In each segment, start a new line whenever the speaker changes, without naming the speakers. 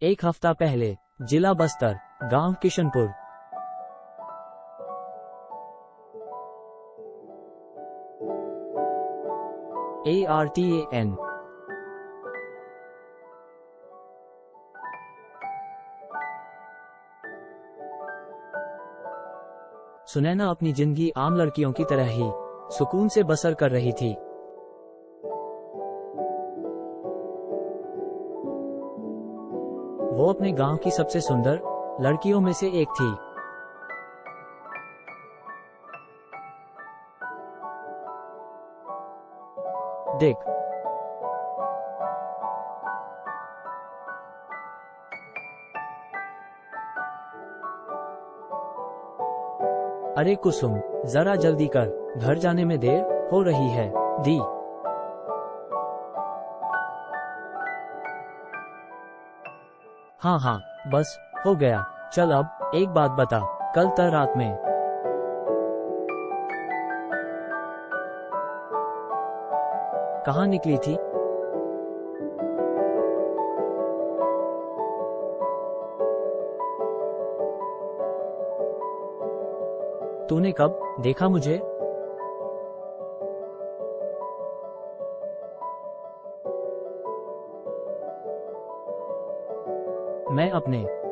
एक हफ्ता पहले जिला बस्तर, गांव किशनपुर। ARTAN। सुनैना अपनी जिंदगी आम लड़कियों की तरह ही सुकून से बसर कर रही थी। वो अपने गांव की सबसे सुंदर लड़कियों में से एक थी। देख, अरे कुसुम, जरा जल्दी कर, घर जाने में देर हो रही है। दी हाँ, बस हो गया। चल अब एक बात बता, कल तर रात में कहाँ निकली थी? तूने कब देखा मुझे? मैं अपने आंगन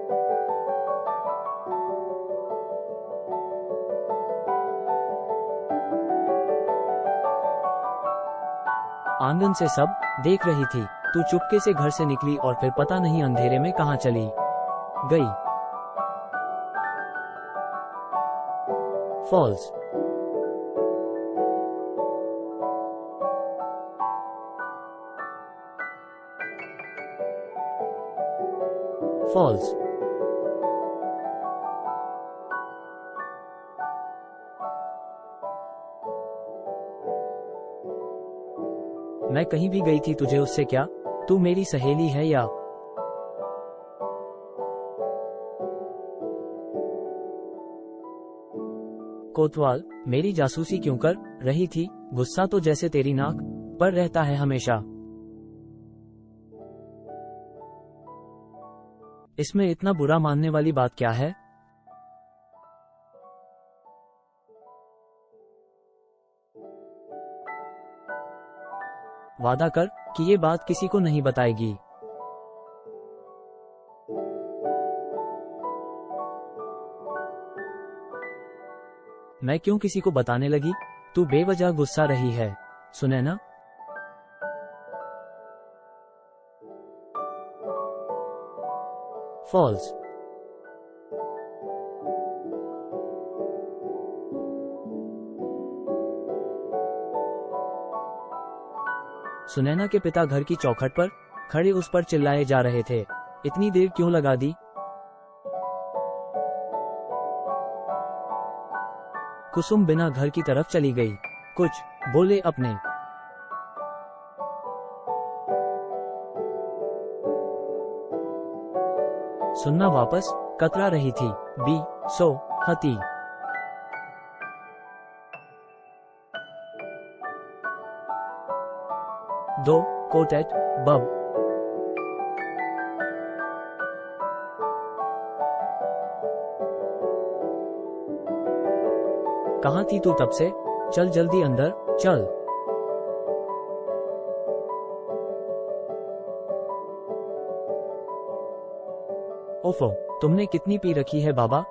से सब देख रही थी। तू चुपके से घर से निकली और फिर पता नहीं अंधेरे में कहाँ चली गई। फॉल्स। फॉल्स। मैं कहीं भी गई थी, तुझे उससे क्या? तू मेरी सहेली है या? कोतवाल, मेरी जासूसी क्यों कर रही थी? गुस्सा तो जैसे तेरी नाक पर रहता है हमेशा। इसमें इतना बुरा मानने वाली बात क्या है? वादा कर कि ये बात किसी को नहीं बताएगी। मैं क्यों किसी को बताने लगी? तू बेवजह गुस्सा रही है, सुनैना। फॉल्स। सुनैना के पिता घर की चौखट पर खड़े उस पर चिल्लाए जा रहे थे। इतनी देर क्यों लगा दी? कुसुम बिना घर की तरफ चली गई। कुछ बोले अपने सुनना वापस कतरा रही थी। बी सो हती। दो कोटेट बब। कहाँ थी तू तब से? चल जल्दी अंदर चल। ओफो, तुमने कितनी पी रखी है बाबा?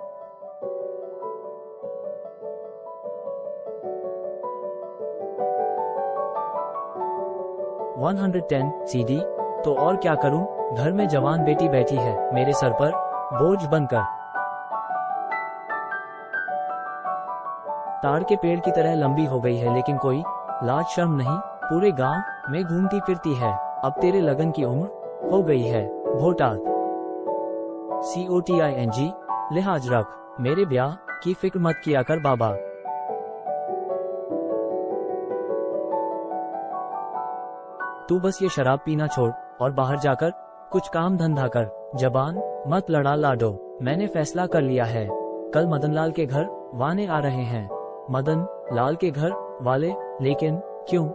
$110 CD। तो और क्या करूं? घर में जवान बेटी बैठी है, मेरे सर पर बोझ बनकर। ताड़ के पेड़ की तरह लंबी हो गई है, लेकिन कोई लाज शर्म नहीं। पूरे गांव में घूमती फिरती है। अब तेरे लगन की उम्र हो गई है, भोटात। COTING। लिहाज रख, मेरे ब्याह की फिक्र मत किया कर बाबा। तू बस ये शराब पीना छोड़ और बाहर जाकर कुछ काम धंधा कर। जबान मत लड़ा लाडो। मैंने फैसला कर लिया है, कल मदन लाल के घर वाने आ रहे हैं। मदन लाल के घर वाले? लेकिन क्यों?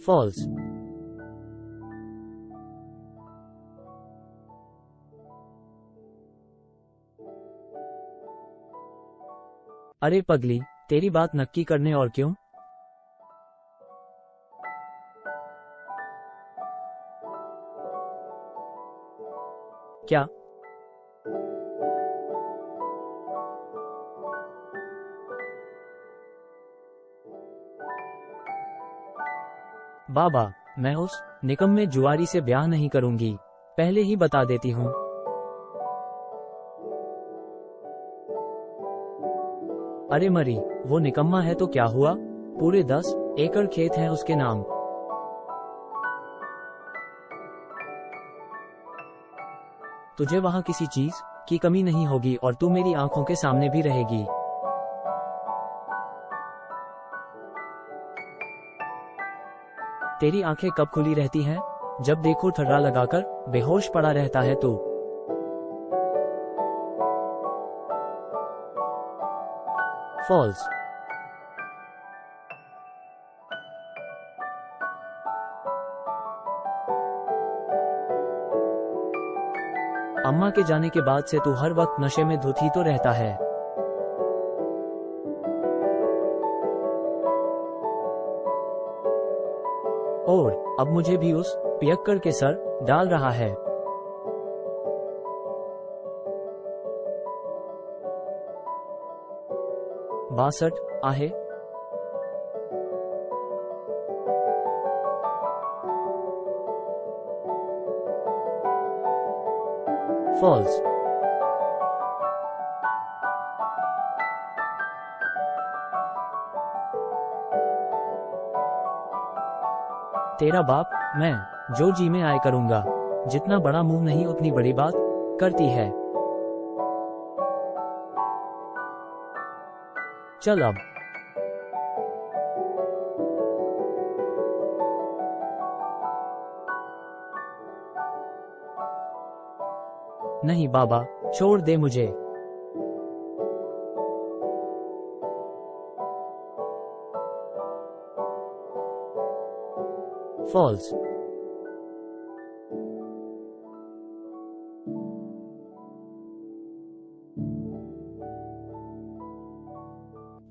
फॉल्स। अरे पगली, तेरी बात नक्की करने और क्यों? क्या? बाबा, मैं उस निकम्मे जुआरी से ब्याह नहीं करूंगी, पहले ही बता देती हूँ। अरे मरी, वो निकम्मा है तो क्या हुआ? पूरे 10 एकड़ खेत हैं उसके नाम। तुझे वहाँ किसी चीज की कमी नहीं होगी और तू मेरी आंखों के सामने भी रहेगी। तेरी आंखें कब खुली रहती हैं? जब देखो थर्रा लगाकर बेहोश पड़ा रहता है तू। फॉल्स। अम्मा के जाने के बाद से तू हर वक्त नशे में धुत ही तो रहता है। और अब मुझे भी उस पियक्कड़ के सर डाल रहा है। 62 आहे। फॉल्स। तेरा बाप, मैं जो जी में आए करूंगा। जितना बड़ा मुंह नहीं उतनी बड़ी बात करती है। चल अब। नहीं बाबा, छोड़ दे मुझे। फॉल्स।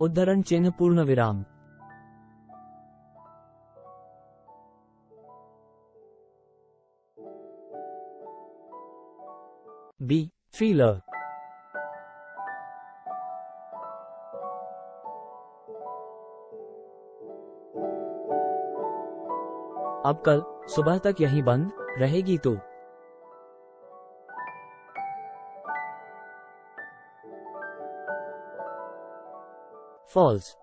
उद्धरण चिन्ह पूर्ण विराम। बी थ्रिलर। अब कल सुबह तक यहीं बंद रहेगी तू। फॉल्स।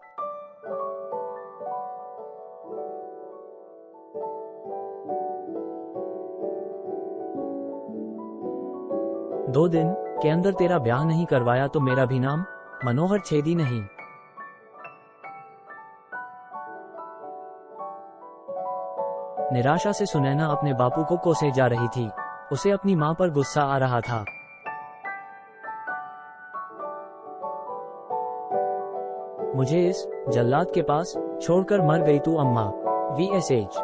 दो दिन के अंदर तेरा ब्याह नहीं करवाया तो मेरा भी नाम मनोहर छेदी नहीं। निराशा से सुनैना अपने बापू को कोसे जा रही थी। उसे अपनी मां पर गुस्सा आ रहा था। मुझे इस जल्लाद के पास छोड़कर मर गई तू अम्मा। VSH।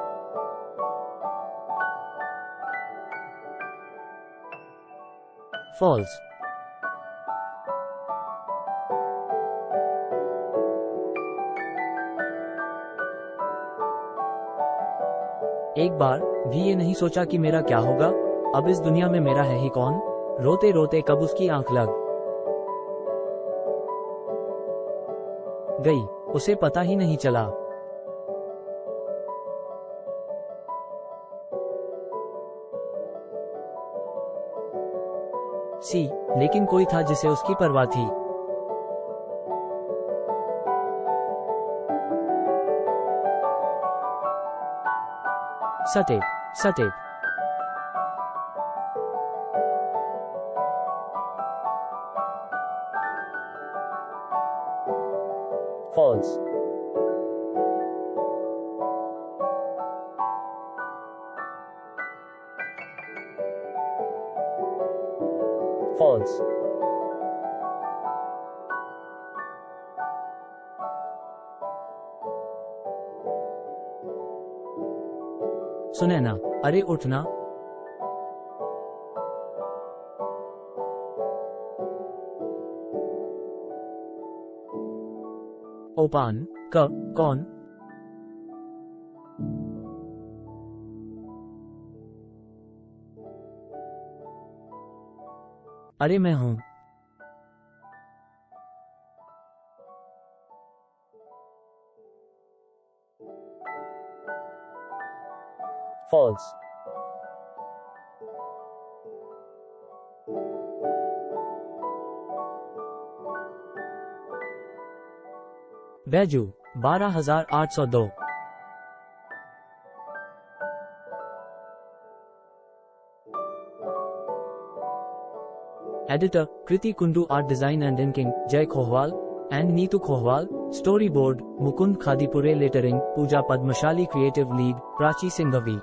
फॉल्स। एक बार भी ये नहीं सोचा कि मेरा क्या होगा। अब इस दुनिया में मेरा है ही कौन। रोते रोते कब उसकी आंख लग गई उसे पता ही नहीं चला। सी लेकिन कोई था जिसे उसकी परवाह थी। Step step. फॉल्स। फॉल्स। सुनैना, अरे उठना। ओपान, कब, कौन? अरे मैं हूं। फॉल्स। Baiju, 12,802। Editor, Kriti Kundu. Art design and inking, Jay Khohwal and Neetu Khohwal. Storyboard, Mukund Khadipure. Lettering, Pooja Padmashali. Creative lead, Prachi Singhavi.